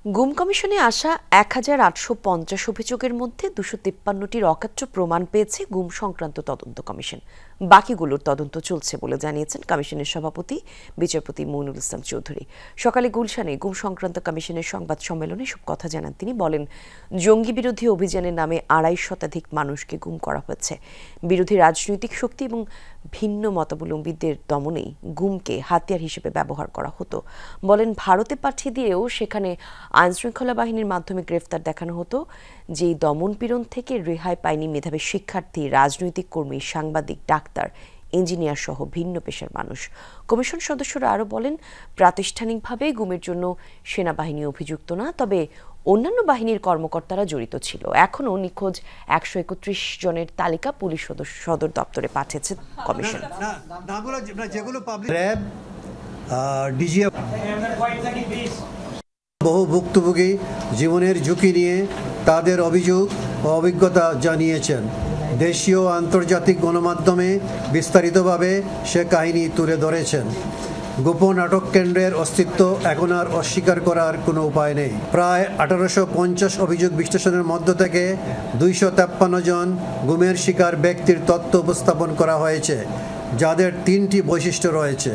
গুম কমিশনে আসা ১,৮৫০ অভিযোগের মধ্যে ২৫৩টির অকাট্য প্রমাণ পেয়েছে গুম সংক্রান্ত তদন্ত কমিশন। বাকিগুলোর তদন্ত চলছে বলে জানিয়েছেন কমিশনের সভাপতি বিচারপতি মইনুল ইসলাম চৌধুরী। সকালে গুলশানে গুম সংক্রান্ত কমিশনের সংবাদ সম্মেলনে সব কথা জানান তিনি। বলেন, জঙ্গি বিরোধী অভিযানের নামে ২৫০ শতাধিক মানুষকে গুম করা হয়েছে। বিরোধী রাজনৈতিক শক্তি এবং ভিন্ন মতাবলম্বীদের দমনেই গুমকে হাতিয়ার হিসেবে ব্যবহার করা হতো। বলেন, ভারতে পাঠিয়ে দিয়েও সেখানে আইনশৃঙ্খলা বাহিনীর মাধ্যমে গ্রেফতার দেখানো হতো। যেই দমন পীড়ন থেকে রেহাই পায়নি মেধাবী শিক্ষার্থী, রাজনৈতিক কর্মী, সাংবাদিক, ডাক্তার, ইঞ্জিনিয়ার সহ ভিন্ন পেশার মানুষ। কমিশন সদস্যরা আরও বলেন, প্রাতিষ্ঠানিকভাবে গুমের জন্য সেনাবাহিনী অভিযুক্ত না, তবে অন্যান্য বাহিনীর কর্মকর্তারা জড়িত ছিল। এখনও নিখোঁজ ১৩১ জনের তালিকা পুলিশ সদর দপ্তরে পাঠিয়েছে কমিশন। বহু ভুক্তভোগী জীবনের ঝুঁকি নিয়ে তাদের অভিযোগ ও অভিজ্ঞতা জানিয়েছেন। দেশীয় ও আন্তর্জাতিক গণমাধ্যমে বিস্তারিতভাবে সে কাহিনী তুলে ধরেছেন। গোপন আটক কেন্দ্রের অস্তিত্ব এখন আর অস্বীকার করার কোনো উপায় নেই। প্রায় ১৮৫০ অভিযোগ বিশ্লেষণের মধ্য থেকে ২৫৩ জন গুমের শিকার ব্যক্তির তথ্য উপস্থাপন করা হয়েছে, যাদের ৩টি বৈশিষ্ট্য রয়েছে।